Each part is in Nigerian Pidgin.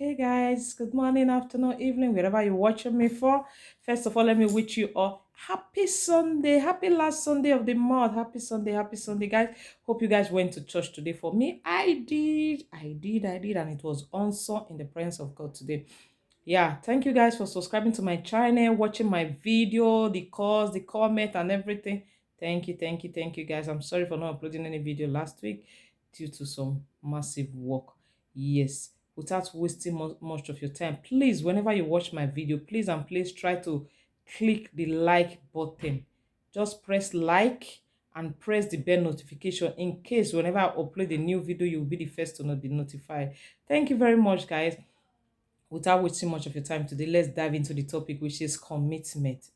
Hey guys, good morning, afternoon, evening, wherever you're watching me for. First of all, let me wish you all happy Sunday, happy last Sunday of the month. Happy Sunday, guys. Hope you guys went to church today. For me, I did, and it was awesome in the presence of God today. Yeah, thank you guys for subscribing to my channel, watching my video, the calls, the comment, and everything. Thank you, guys. I'm sorry for not uploading any video last week due to some massive work. Yes, without wasting much of your time, please, whenever you watch my video, please try to click the like button. Just press like and press the bell notification in case whenever I upload a new video, you'll be the first to not be notified. Thank you very much, guys. Without wasting much of your time today, let's dive into the topic, which is commitment.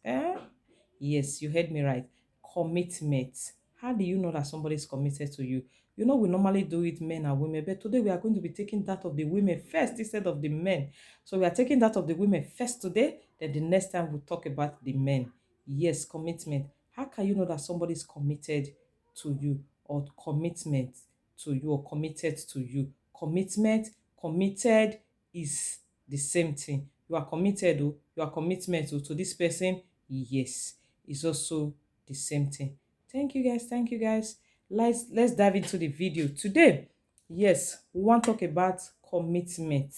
Yes, you heard me right. Commitment. How do you know that somebody is committed to you? You know, we normally do it, men and women, but today we are going to be taking that of the women first instead of the men. So we are taking that of the women first today, then the next time we'll talk about the men. Yes, commitment. How can you know that somebody is committed to you or commitment to you or committed to you? Committed is the same thing. You are committed, oh, you are commitment to this person. Yes, it's also the same thing. Thank you guys. Thank you guys. Let's dive into the video today. Yes, we want to talk about commitment.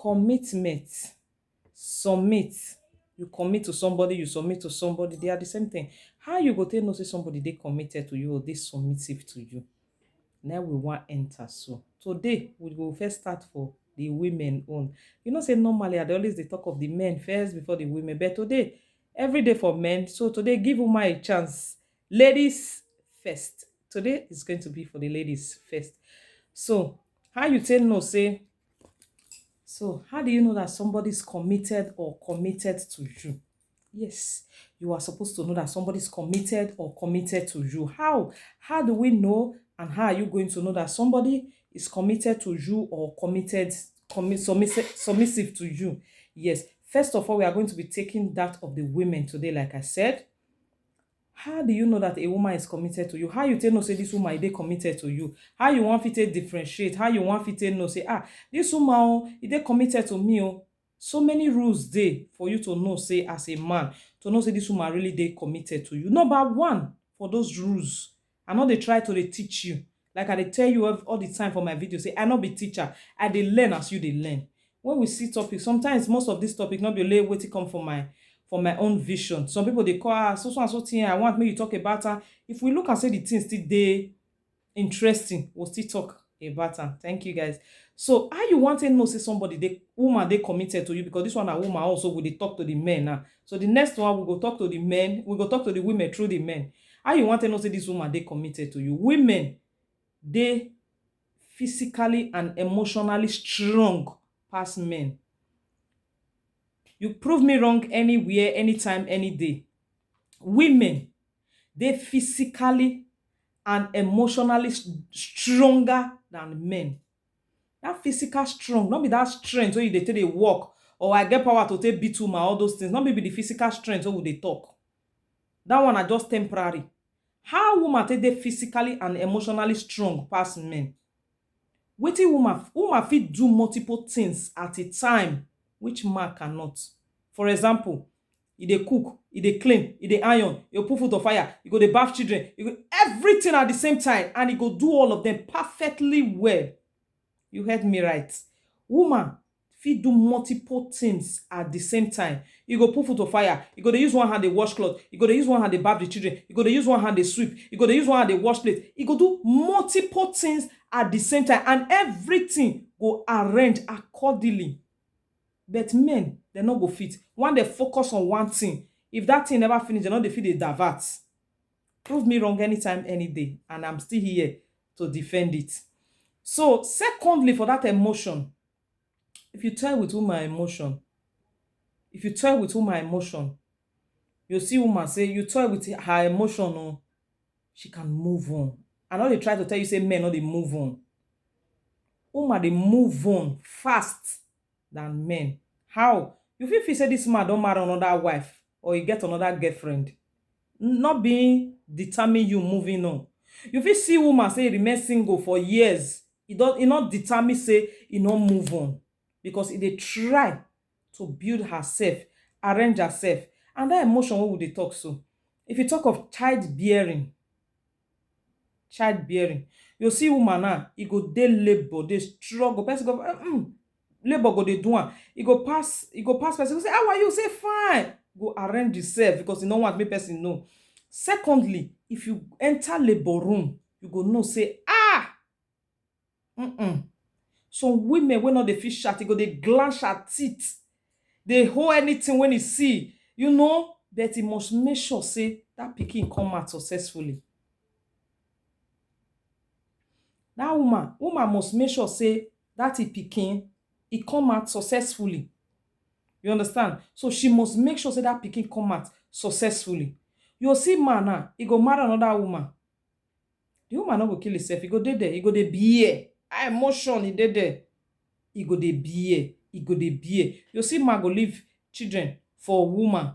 Commitment. Submit. You commit to somebody, you submit to somebody. They are the same thing. How you go tell no say somebody they committed to you or they submissive to you? Now we want enter. So today we go first start for the women own. You know, say normally I dey always they talk of the men first before the women, but today every day for men. So today give woman a chance. Ladies first. Today is going to be for the ladies first. So how you tell no say, so how do you know that somebody is committed or committed to you? Yes, you are supposed to know that somebody is committed or committed to you. How? How do we know, and how are you going to know that somebody is committed to you or submissive to you? Yes, first of all, we are going to be taking that of the women today, like I said. How do you know that a woman is committed to you? How you tell no say this woman is committed to you? How you want fit take differentiate? How you want fit take no say this woman is committed to me oh. So many rules dey for you to know say as a man to know say this woman really dey committed to you. Number one for those rules, I no dey try to dey teach you. Like I dey tell you all the time for my video, say I no be teacher. I dey learn as you dey learn. When we see topics, sometimes most of this topic not be only wetin come for my own vision. Some people they call so and so thing I want me to talk about her. If we look and say the things still they interesting, we'll still talk about her. Thank you guys. So how you want to know say somebody they woman they committed to you, because this one a woman also will they talk to the men now. So the next one we go talk to the men, we go talk to the women through the men. How you want to know say this woman they committed to you? Women they physically and emotionally strong past men. You prove me wrong anywhere, anytime, any day. Women, they physically and emotionally stronger than men. That physical strong, not be that strength wey you dey take dey walk, or I get power to take beat woman, all those things. Not be the physical strength wey we dey talk. That one are just temporary. How woman take dey physically and emotionally strong pass men? Wetin woman fit do multiple things at a time which man cannot. For example, e dey cook, e dey clean, e dey iron, e go put food on fire, e go dey bath children, e go everything at the same time, and e go do all of them perfectly well. You heard me right. Woman fit do multiple things at the same time. E go put food on fire, e go dey use one hand dey wash cloth, e go dey use one hand dey bath the children, e go dey use one hand dey sweep, e go dey use one hand dey wash plate. E go do multiple things at the same time, and everything go arrange accordingly. But men, they no go fit. When they focus on one thing, if that thing never finish, they no dey fit dey divert. Prove me wrong anytime, any day, and I'm still here to defend it. So secondly, for that emotion, if you toy with woman emotion, you see woman say you toy with her emotion, oh, she can move on. I know they try to tell you say men no dey move on. Woman dey move on fast than men. How? You feel say this man don't marry another wife or you get another girlfriend, not being determine you moving on. You feel see woman say remain single for years, e not determine say e no move on, because e dey try to build herself, arrange herself. And that emotion wey we dey talk so, if you talk of childbearing, you see woman now, e go dey labour, dey struggle, person go labour go dey do am, e go pass person, go say how are you, say fine, go arrange yourself because e no want make person know. Secondly, if you enter labour room, you go know say some women wey no dey fit shout, e go dey glance her teeth, dey hold anything when e see, but e must make sure say that pikin come out successfully. That woman must make sure say that pikin e come out successfully. You understand? So she must make sure say that pikin come out successfully. You see man now, e go marry another woman. The woman no go kill herself, e go dey there, e go dey bear. Her emotion e dey there. E go dey bear, e go dey bear. You see man go leave children for woman.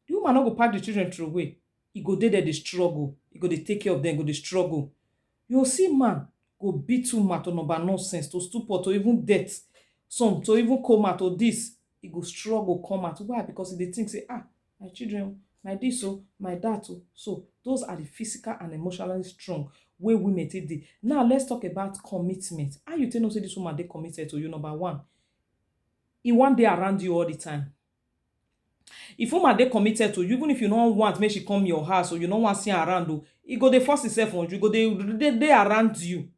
The woman no go pack the children throw away. E go dey there dey struggle. E go dey take care of them, go dey struggle. You see man go beat woman to number nonsense, to stupor, to even death, some to even coma, to this. E go struggle come out. Why? Because e dey think say my children, my this my that so those are the physical and emotionally strong wey women take dey. Now let's talk about commitment. How you take know say this woman dey committed to you? Number one, e wan dey around you all the time. If woman dey committed to you, even if you no want make she come your house or you no want see her around, e go dey force herself on you, go dey around you.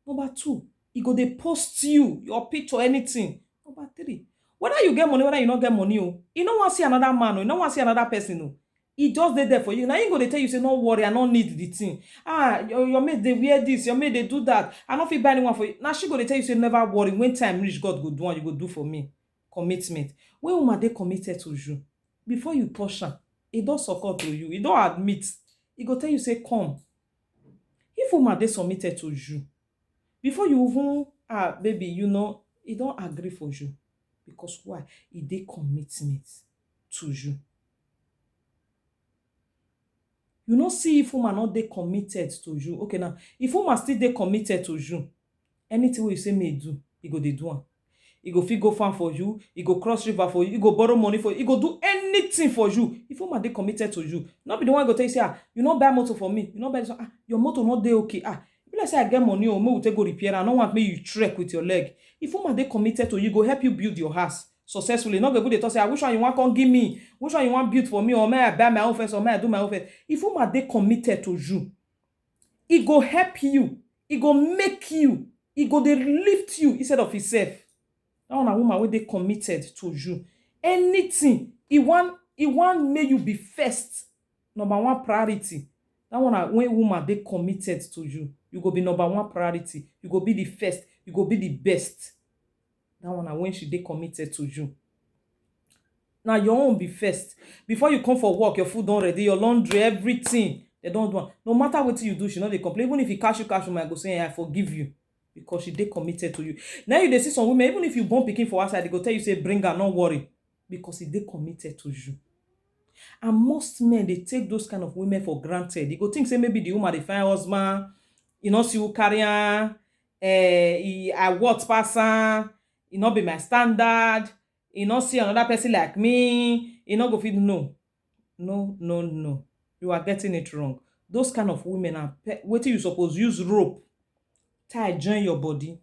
Number two, e go dey post you, your picture, anything. Number three, whether you get money, whether you no get money, e no wan see another man, e no wan see another person. E just dey there for you. Now e go dey tell you say no worry, I no need the thing. Your mate dey wear this, your mate dey do that, I no fit buy anyone for you. Now she go dey tell you say never worry, when time reach, God go do am, you go do for me. Commitment. When woman dey committed to you, before you touch am, e don succumb to you, e don admit, e go tell you say come. If woman dey submitted to you, before you even baby, e don agree for you. Because why? E dey commitment to you. You no see if woman not dey committed to you. Okay, now if woman still dey committed to you, anything wey you say may do, e go dey do am. E go fit go farm for you, e go cross river for you, e go borrow money for you, e go do anything for you. If woman dey committed to you, not be the one go tell you say you no buy motor for me, you no buy this one, your motor not dey okay. Be like say I get money, make we take go repair. I no want make you trek with your leg. If woman dey committed to you, go help you build your house successfully. Not go dey talk say which one you want come give me, which one you want build for me, or may I buy my own first, or may I do my own first. If woman dey committed to you, e go help you, e go make you, e go dey lift you instead of himself. That one na woman wey dey committed to you. Anything e wan make you be first, number one priority. That one na when woman dey committed to you. You go be number one priority. You go be the first. You go be the best. That one na when she dey committed to you. Now your own be first. Before you come for work, your food don ready, your laundry, everything they don do am. No matter wetin you do, she no dey complain. Even if he catch you, I go say I forgive you, because she dey committed to you. Now you dey see some women, even if you born pikin for outside, they go tell you say bring her, no worry, because he dey committed to you. And most men, they take those kind of women for granted. They go think say maybe the woman dey find husband, e no see who carry am, I what pass am, e no be my standard, e no see another person like me, e no go fit. No. You are getting it wrong. Those kind of women are wetin you suppose use rope tie join your body.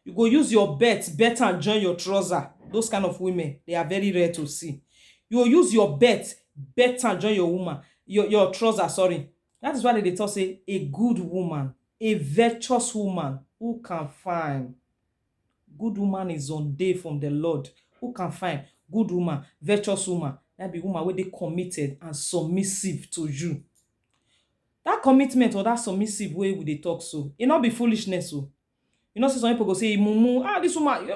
You go use your belt and join your trouser. Those kind of women, they are very rare to see. You will use your belt and join your woman, your trouser, sorry. That is why they talk say a good woman, a virtuous woman, who can find? Good woman is on day from the Lord. Who can find? Good woman, virtuous woman. That be woman where they committed and submissive to you. That commitment or that submissive way we dey talk so, it not be foolishness. So you know, see some people go say mumu, this woman,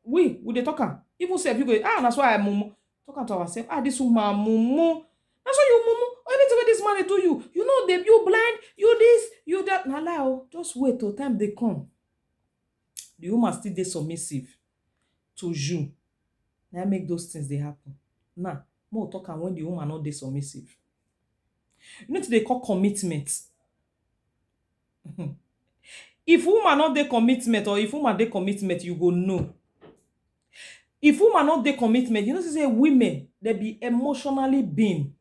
we dey talk am. Even say you go, that's why I mumu. Talk am to ourselves. This woman mumu. That's why you mumu. Anything wey this man dey do you, you know, you blind, you this, you that. Nah lie, just wait till time they come. The woman still dey submissive to you. Now make those things they happen. Now, more talk am when the woman not dey submissive. You know what they call commitment. If woman not dey commitment, or if woman dey commitment, you go know. If woman not dey commitment, you know, say women, they be emotionally being.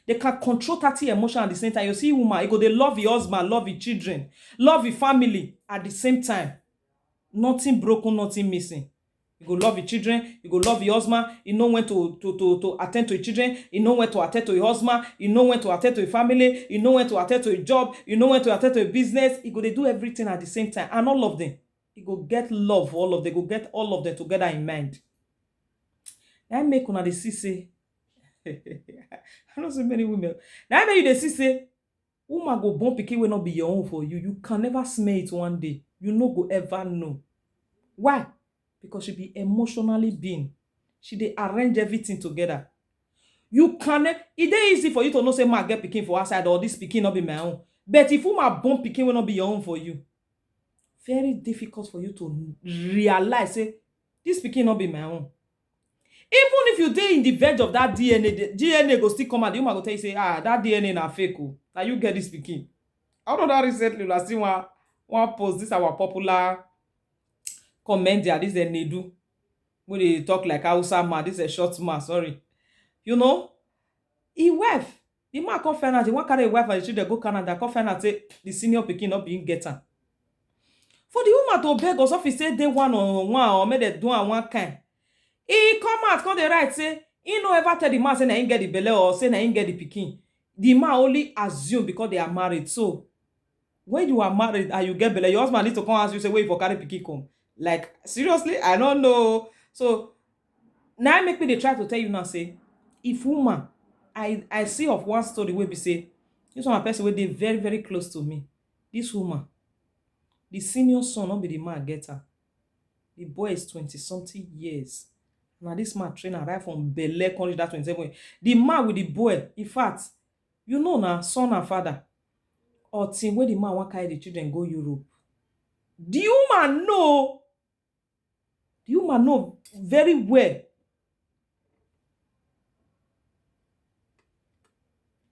They can control 30 emotion at the same time. You see woman, you go, they love your husband, love your children, love your family at the same time. Nothing broken, nothing missing. You go love your children, you go love your husband, you know when to attend to your children, you know when to attend to your husband, you know when to attend to your family, you know when to attend to your job, you know when to attend to your business. You go, they do everything at the same time. And all of them, you go get love for all of them, go get all of them together in mind. That make una dey see say I know so many women. That make you dey see say woman go born pikin wey not be your own for you. You can never smell it one day. You no go ever know. Why? Because she be emotionally being. She dey arrange everything together. You can it dey easy for you to know say ma get pikin for outside, or this pikin not be my own. But if woman born pikin will not be your own for you, very difficult for you to realize say this pikin not be my own. Even if you dey in the verge of that DNA, the DNA go still come out. The woman go tell you say, that DNA na fake. Now you get this pikin. I don't know that recently I see one post. This our popular comment there. This is Nedu. When they talk like Hausa man, this is a short man. Sorry, you know, he wife. The man come find out. He want carry a wife and the children go Canada. Come find out say the senior pikin not being getter. For the woman to beg us, if he say they one on one, or make they do one kind. He come out, come the right say he no ever tell the man say na him get the belle, or say na him get the pikin. The man only assume because they are married. So when you are married and you get belle, your husband need to come ask you say where you for carry pikin come. Like seriously, I don't know. So now make me they try to tell you now say if woman, I see of one story where we say this one person where they very very close to me. This woman, the senior son not be the man get her. The boy is 20-something years. Now this man train her right from Belle College that 27. The man with the boy, in fact, you know now, son and father, or team where the man want carry the children go Europe. The woman know very well.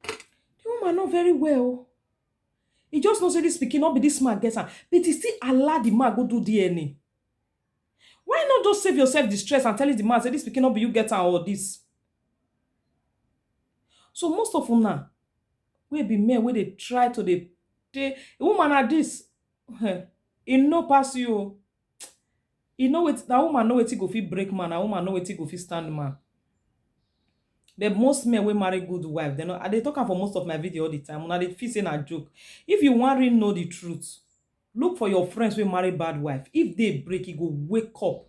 The woman know very well. He just knows say this pikin not be this man gets her, but he still allow the man go do DNA. Why not just save yourself the stress and telling the man, say this pikin not be you get her or this? So most of them now, we be men where they try to they woman at this. He no pass you. He know it. That woman know it go fit break man. That woman know it go fit stand man. But most men we marry good wife, they know. They talk for most of my video all the time. When they feel saying a joke. If you want to really know the truth, look for your friends who marry bad wife. If they break, you go wake up.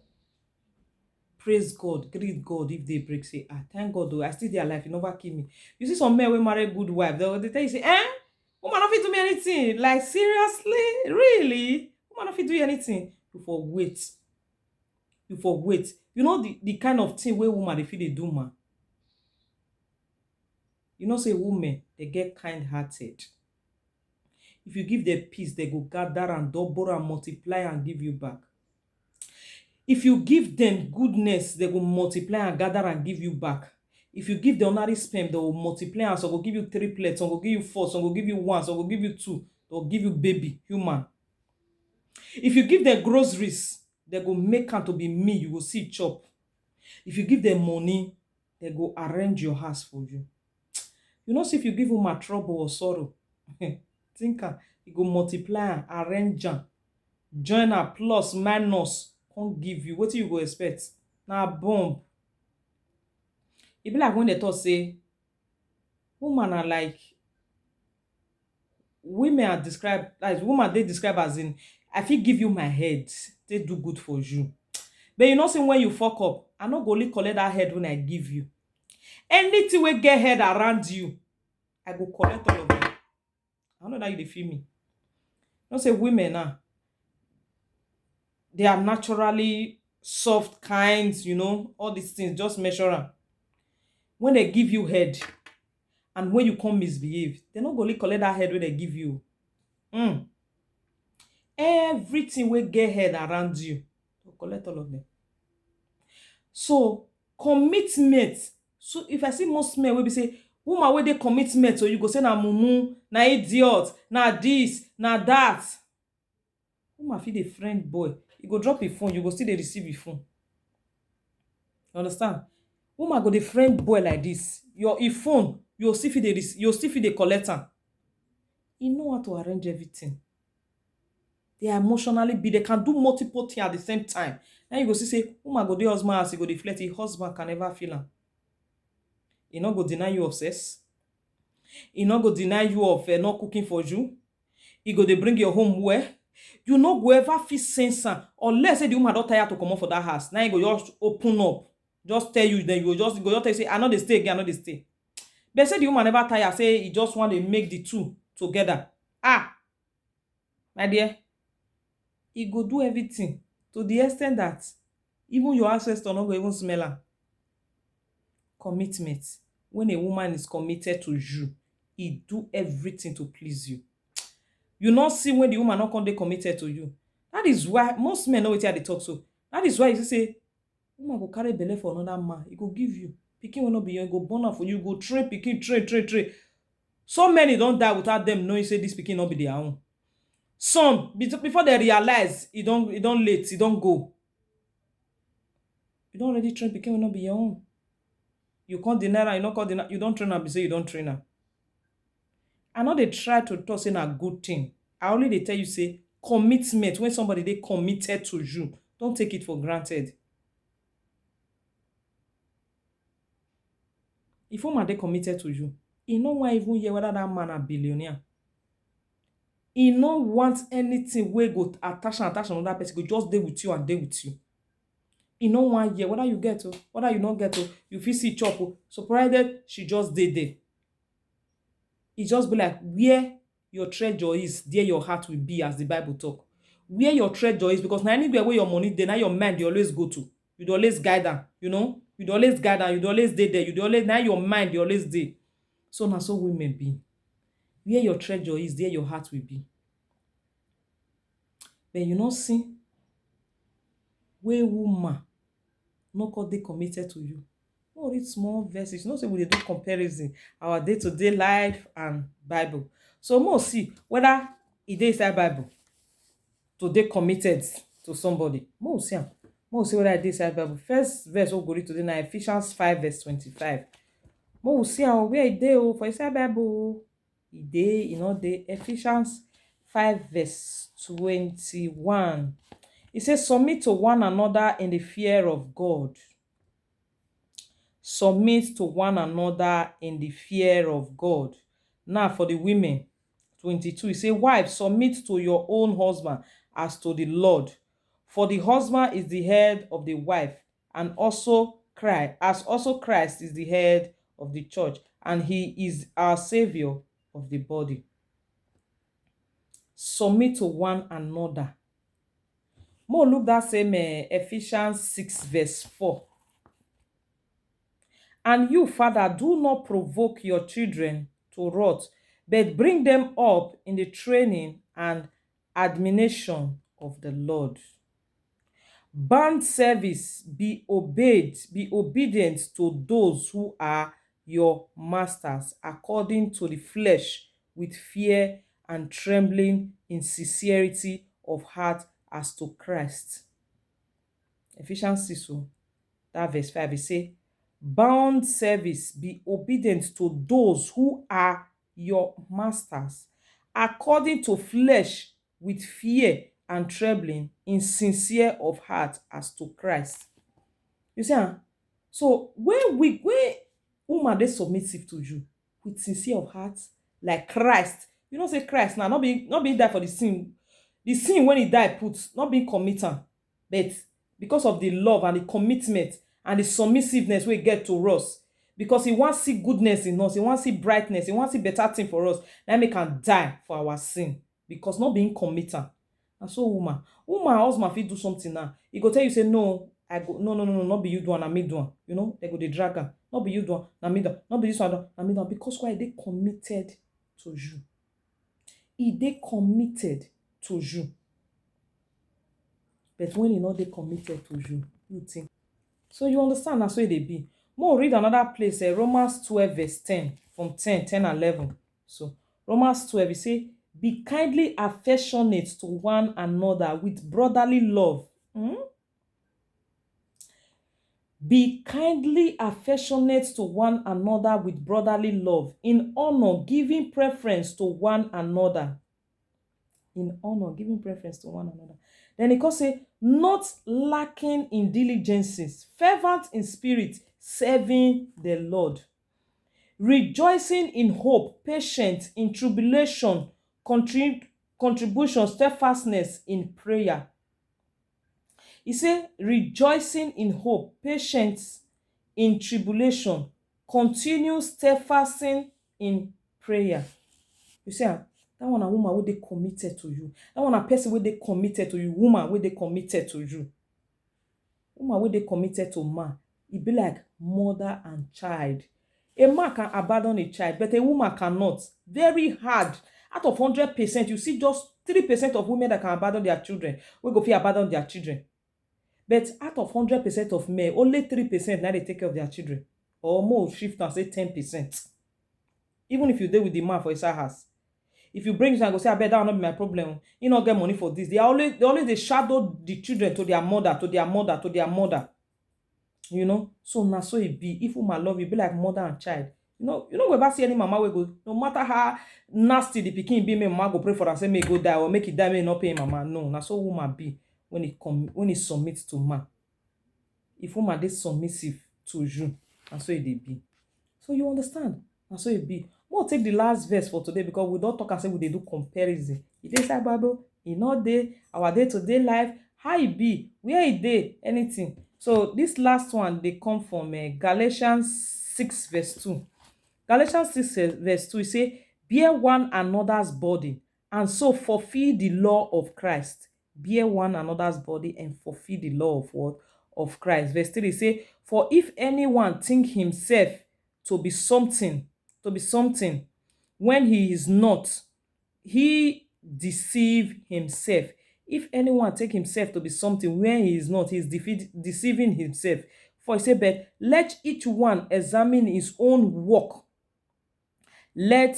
Praise God, greet God. If they break, say, thank God though, I still there alive, you never kill me. You see some men who marry good wife, they tell you say, woman not fit do me anything. Like seriously, really? Woman not fit do you anything. You for wait. You know the kind of thing where woman they feel they do, man. You know, say women, they get kind-hearted. If you give them peace, they go gather and double and multiply and give you back. If you give them goodness, they will multiply and gather and give you back. If you give the ordinary sperm, they will multiply and some will give you 3 plates, some will give you 4, some will give you 1, some will give you 2, they will give you baby, human. If you give them groceries, they go make them to be me, you will see chop. If you give them money, they go arrange your house for you. You know, see if you give woman trouble or sorrow, think you go multiply, arrange am, join her plus minus, can't give you. What do you go expect? Now bomb. It be like when they talk say woman are like women are described as woman they describe as in I fit give you my head, they do good for you. But you know, say when you fuck up, I not go only collect that head when I give you. Anything we get head around you, I go collect all of them. I know that you feel me. Don't say women now. They are naturally soft, kind, you know, all these things. Just measure them. When they give you head, and when you come misbehave, they not go only collect that head when they give you. Everything will get head around you. They'll collect all of them. So commitment. So if I see most men will be say Woman wey dey commitment to you go say na mumu, na idiot, na this, na that. Woman fit dey friend boy, e go drop him phone, you go still dey receive him phone. You understand? Woman go dey friend boy like this, your phone you still fit dey you still fit dey collect am. E know how to arrange everything. They are emotionally be, they can do multiple things at the same time. Now you go see say woman go dey husband house, e go dey flirt, him husband can never feel am. E no go deny you of sex. E no go deny you of not cooking for you. E go dey bring your home well. You no go ever feel sense am unless say the woman don tire to comot for that house. Now you go just open up, just tell you, then you go just tell you say I no dey stay again, I no dey stay. But say the woman never tire, say e just want to make the two together. Ah, my dear, e go do everything to the extent that even your ancestor no go even smell am. Commitment. When a woman is committed to you, e do everything to please you. You not see when the woman not come dey committed to you. That is why most men know wetin I dey talk so. That is why you say woman go carry belle for another man, e go give you pikin wey no be your, e go born am for you, go train pikin, train. So many don die without them knowing say this pikin no be their own. Some before they realize e don late, e don go. You don already train pikin wey no be your own. You can't deny am, you no come deny, you don train am, be say you don train am. I no dey try to talk say na good thing. I only dey tell you say commitment, when somebody dey committed to you, don't take it for granted. If woman dey committed to you, e no wan even hear whether that man na billionaire. E no want anything wey go attach another person, go just dey with you and dey with you. E no wan hear whether you get o, whether you no get o, you fit see chop o, so provided she just dey there. E just be like where your treasure is, there your heart will be, as the Bible talk. Where your treasure is, because na anywhere where your money dey, na your mind dey always go to. You dey always guide am, you know. You dey always guide am, you dey always dey there. You dey always, na your mind dey always dey. So na so women be. Where your treasure is, there your heart will be. But you no see where woman no come dey committed to you. No read small verses. You know say we dey do comparison, our day-to-day life and Bible. So more see whether e dey inside Bible to dey committed to somebody. More see am. More see whether e dey inside Bible. First verse we go read today na Ephesians 5 verse 25. More see am where e dey for inside Bible. E dey, e no dey. Ephesians 5 verse 21. It says, submit to one another in the fear of God. Submit to one another in the fear of God. Now for the women, 22, it says, wives, submit to your own husband as to the Lord. For the husband is the head of the wife, and also Christ, as also Christ is the head of the church, and he is our savior of the body. Submit to one another. More look that same Ephesians 6 verse 4. And you, father, do not provoke your children to wrath, but bring them up in the training and admonition of the Lord. Bond service, be obedient to those who are your masters, according to the flesh, with fear and trembling, in sincerity of heart, as to Christ. Ephesians 6, that verse 5, it say, bound service, be obedient to those who are your masters, according to flesh, with fear and trembling, in sincere of heart, as to Christ. You see, so when woman dey submissive to you with sincere of heart, like Christ, you know say Christ now not being die for the sin when he died put, not being committed, but because of the love and the commitment and the submissiveness we get to us, because he wants to see goodness in us, he wants to see brightness, he wants to see better thing for us, that make am die for our sin, because not being committed. And so woman husband fit do something now, he go tell you say no, no, not be you do am, na me do am. You know, they go dey drag am, not be you do am, na me do am, not be this one do am, na me do am, because why? They committed to you. He dey committed to you. But when he not dey committed to you, you think. So you understand, na so e dey be. More read another place, Romans 12 verse 10 from 10 and 11. So Romans 12, he say, be kindly affectionate to one another with brotherly love. Be kindly affectionate to one another with brotherly love, in honor, giving preference to one another. In honor, giving preference to one another. Then he can say, not lacking in diligences, fervent in spirit, serving the Lord. Rejoicing in hope, patient in tribulation, contribution, steadfastness in prayer. He said, rejoicing in hope, patience in tribulation, continue steadfasting in prayer. You see, that one a woman wey dey committed to you. That one a person wey dey committed to you. Woman wey dey committed to you. Woman wey dey committed to man. E be like mother and child. A man can abandon a child, but a woman cannot. Very hard. Out of 100%, you see just 3% of women that can abandon their children. We go fit abandon their children. But out of 100% of men, only 3% now they take care of their children. Or more shift and say 10%. Even if you deal with the man for his house. If you bring it and go say, I bet that will not be my problem. You not get money for this. They always they shadow the children to their mother, to their mother, to their mother. You know, so now so it be. If woman love you, be like mother and child. You know, we ever see any mama will go, no matter how nasty the pikin be, me mama go pray for her, say may go die or make it die, may not pay mama. No, now so woman be when it submits to man. If woman dey submissive to you, and so it be. So you understand? And so it be. We'll take the last verse for today because we don't talk and say we dey do comparison. It is inside Bible, e not dey our day-to-day life, how it be, where it dey, anything. So this last one they come from Galatians 6 verse 2. Galatians 6 verse 2, it say, bear one another's body, and so fulfill the law of Christ. Bear one another's body and fulfill the law of what? Of Christ. Verse 3 say, for if anyone think himself to be something when he is not, he deceive himself. If anyone take himself to be something when he is not, he is deceiving himself. For he said, but let each one examine his own work. Let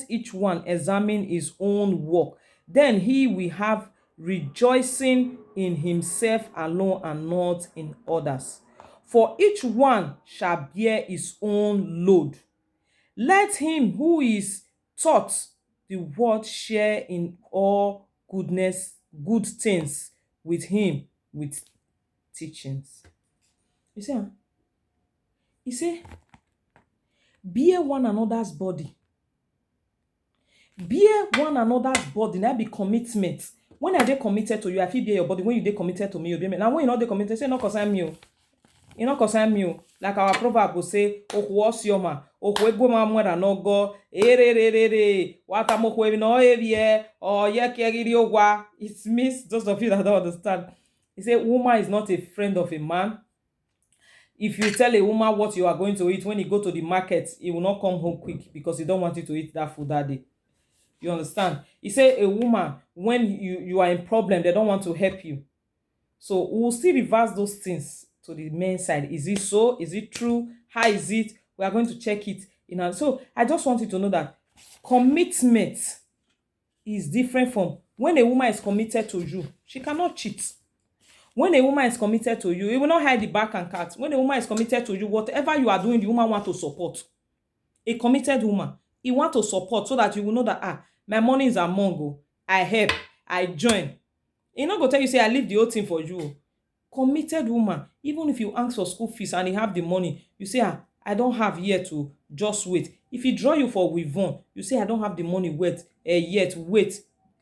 each one examine his own work. Then he will have rejoicing in himself alone and not in others. For each one shall bear his own load. Let him who is taught the word share in all good things with him with teachings. You see, he say, bear one another's body. Bear one another's body. That be commitment. When I dey committed to you, I feel bear your body. When you dey committed to me, you bear me. Now when you not dey committed, say no concern me. You not concern me. Like our proverb will say, "Okuos yoma, okuego mamwera no go, erererere, watamokwe no evie, or yekegiri ogwa." It means those of you that don't understand. He say, woman is not a friend of a man. If you tell a woman what you are going to eat, when you go to the market, he will not come home quick because he don't want you to eat that food that day. You understand? He say a woman, when you are in problem, they don't want to help you. So we will still reverse those things to the men's side. Is it so? Is it true? How is it? We are going to check it. So I just want you to know that commitment is different from when a woman is committed to you. She cannot cheat. When a woman is committed to you, it will not hide the back and cut. When a woman is committed to you, whatever you are doing, the woman want to support. A committed woman, he want to support so that you will know that, my money is among you. I help, I join. He not go tell you, say, I leave the whole thing for you. Committed woman, even if you ask for school fees and he have the money, you say, I don't have yet to just wait. If he draw you for withdraw, you say, I don't have the money yet, wait.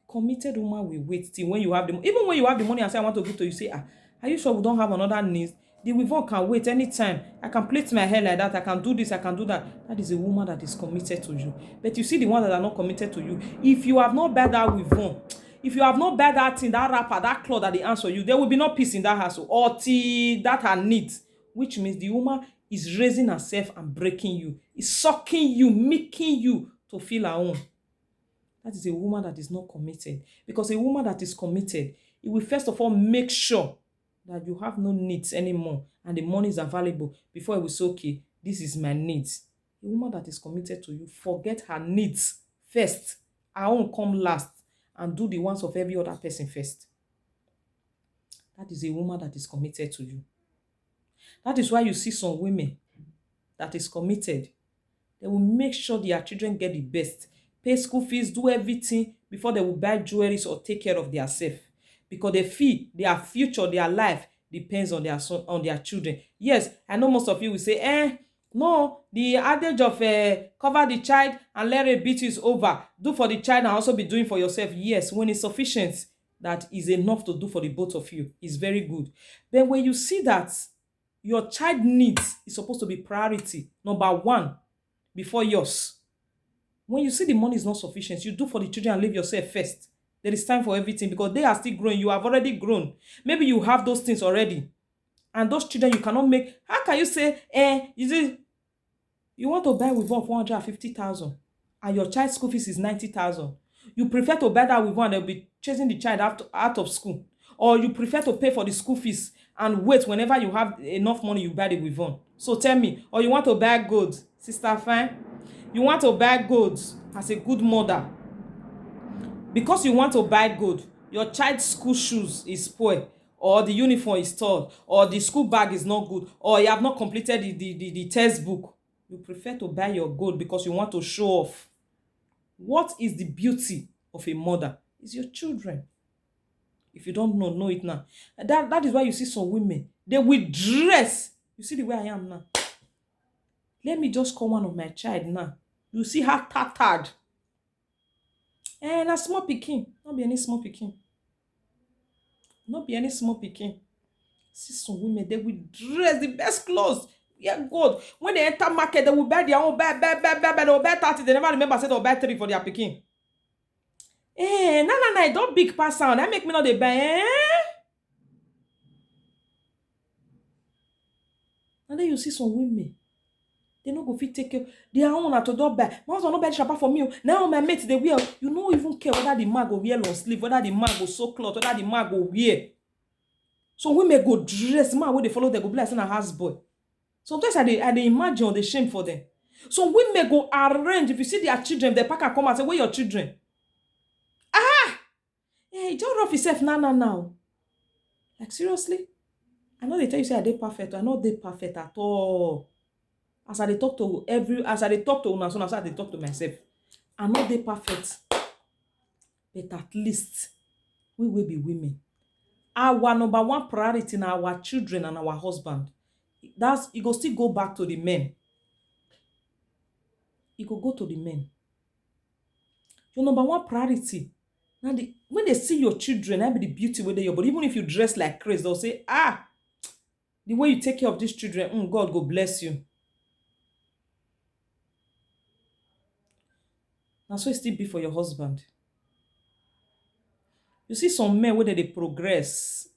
Committed woman will wait till when you have the money. Even when you have the money and say, I want to give to you, say, are you sure we don't have another need? The withdraw can wait anytime. I can plait my hair like that. I can do this. I can do that. That is a woman that is committed to you. But you see the ones that are not committed to you. If you have not buy that withdraw, if you have not buy that thing, that wrapper, that cloth that they answer you, there will be no peace in that house or till that her needs. Which means the woman is raising herself and breaking you. Is sucking you, making you to feel her own. That is a woman that is not committed. Because a woman that is committed, it will first of all make sure that you have no needs anymore and the money is available before it will say, okay, this is my needs. A woman that is committed to you, forget her needs first. Her own come last and do the ones of every other person first. That is a woman that is committed to you. That is why you see some women that is committed. They will make sure their children get the best, pay school fees, do everything before they will buy jewelries or take care of themselves. Because they feel their future, their life depends on their son, on their children. Yes, I know most of you will say, no, the adage of cover the child and let it beat you is over. Do for the child and also be doing for yourself. Yes, when it's sufficient, that is enough to do for the both of you. It's very good. Then when you see that your child needs is supposed to be priority, number one, before yours. When you see the money is not sufficient, you do for the children and leave yourself first. There is time for everything because they are still growing. You have already grown. Maybe you have those things already. And those children you cannot make. How can you say, you want to buy with one 450,000 and your child's school fees is 90,000? You prefer to buy that with one and they'll be chasing the child out of school. Or you prefer to pay for the school fees and wait whenever you have enough money, you buy the with one. So tell me, or you want to buy gold, Sister Fine? You want to buy gold as a good mother. Because you want to buy gold, your child's school shoes is spoiled, or the uniform is torn, or the school bag is not good, or you have not completed the textbook. You prefer to buy your gold because you want to show off. What is the beauty of a mother? It's your children. If you don't know it now. That is why you see some women, they will dress. You see the way I am now. Let me just call one of my child now. You see her tattered. Na small pikin. Not be any small pikin. Not be any small pikin. See some women, they will dress the best clothes. Yeah, God. When they enter market, they will buy their own, buy. They will buy 30. They never remember say they will buy 3 for their pikin. No, don't big pass sound. That make me not dey buy. And then you see some women, they no go fit take care. Their own na to don buy. My husband no buy shapa for me. Now my mate they wear. You no even care whether the man go wear long sleeve, whether the man go sew cloth, whether the man go wear. So women go dress, man wey dey follow them go be like say na house boy. Sometimes I dey imagine or dey shame for them. So women go arrange. If you see their children, they pack and come and say, where your children? He just rough himself now. Like seriously? I know they tell you say I dey perfect. I no dey perfect at all. As I dey talk to una, so I dey talk to myself. I no dey perfect. But at least we will be women. Our number one priority na our children and our husband. It go still go back to the men. It go go to the men. Your number one priority. Now, when they see your children, that be the beauty with your body. Even if you dress like crazy, they'll say, the way you take care of these children, God go bless you. Now, so it still be for your husband. You see some men where they progress.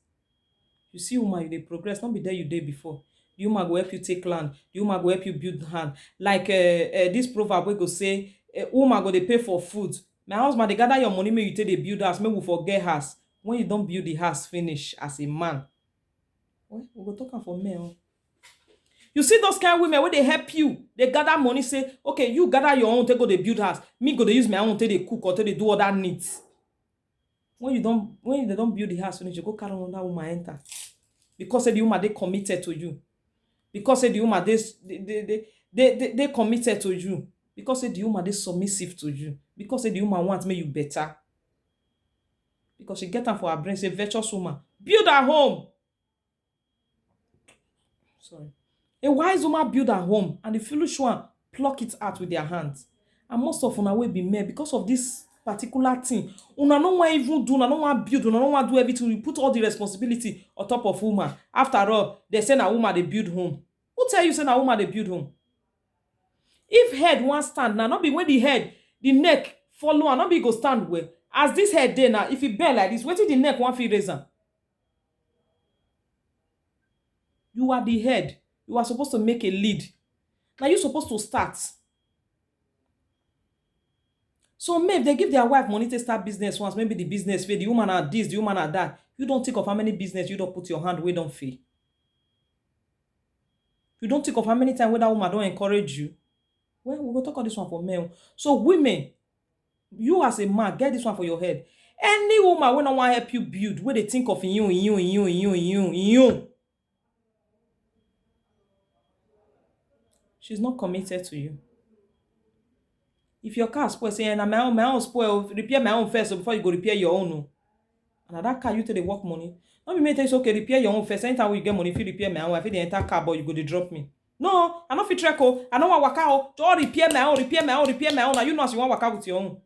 You see woman, they progress. Not be there you did before. The woman go help you take land. The woman go help you build hand. Like this proverb we go say, woman go they pay for food. My husband, they gather your money, make you take the build house, make we forget house. When you don't build the house finish as a man. Well, we go talk for men. You see those kind of women where they help you. They gather money, say, okay, you gather your own, take go the build house. Me go they use my own, take they cook or take they do other needs. When they don't build the house finish, you go carry on that woman enter. Because the woman they committed to you. Because the woman they committed to you. Because the woman they submissive to you. Because the woman wants make you better. Because she get her for her brain, say virtuous woman. Build her home. Sorry. A wise woman build her home, and the foolish one pluck it out with their hands. And most of una will be men because of this particular thing. Una no want even do, una no want build, una no want do everything. You put all the responsibility on top of woman. After all, they say na woman they build home. Who tell you say na woman they build home? If head want stand now, not be when the neck follow and not be go stand well. As this head there now, if it bend like this, wetin the neck want fit raise am? You are the head. You are supposed to make a lead. Now you're supposed to start. So maybe they give their wife money to start business once, maybe the business fail, the woman are this, the woman are that. You don't think of how many business you don't put your hand where don't fail. You don't think of how many times when that woman don't encourage you. Well, we go talk all this one for men. So women, you as a man, get this one for your head. Any woman wey no wan help you build, wey dey think of you, she's not committed to you. If your car spoil, say, na my own spoil, repair my own first before you go repair your own. And na that car you take dey work money. No be me tell you, okay, repair your own first. Anytime you get money, if you repair my own, I fit dey enter car, but you go dey drop me. No, I no fit trek o. I no wan waka o. Just repair my own, repair my own, repair my own. Na you know as you wan waka with your own.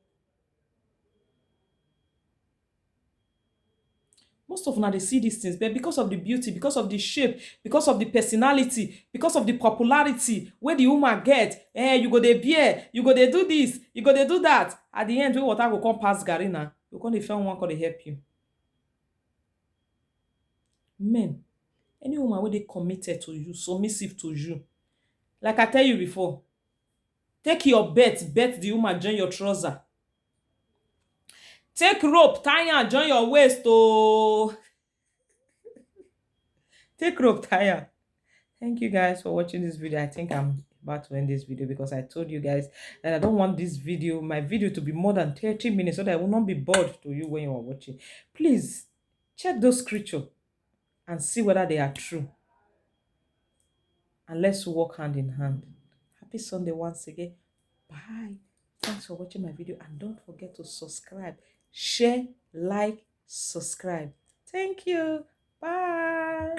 Most of una dey see these things, but because of the beauty, because of the shape, because of the personality, because of the popularity wey the woman get, you go dey bear, you go dey do this, you go dey do that. At the end, wey water go come pass garri na, you come dey find one come dey help you. Men, any woman wey dey committed to you, submissive to you, like I tell you before, take your bet the woman join your trouser. Take rope, tie am join your waist oh. Take rope, tie am. Thank you guys for watching this video. I think I'm about to end this video because I told you guys that I don't want this video, my video, to be more than 30 minutes so that I will not be bored to you when you are watching. Please check those scriptures and see whether they are true. And let's work hand in hand. Happy Sunday once again. Bye. Thanks for watching my video. And don't forget to subscribe, share, like, subscribe. Thank you. Bye.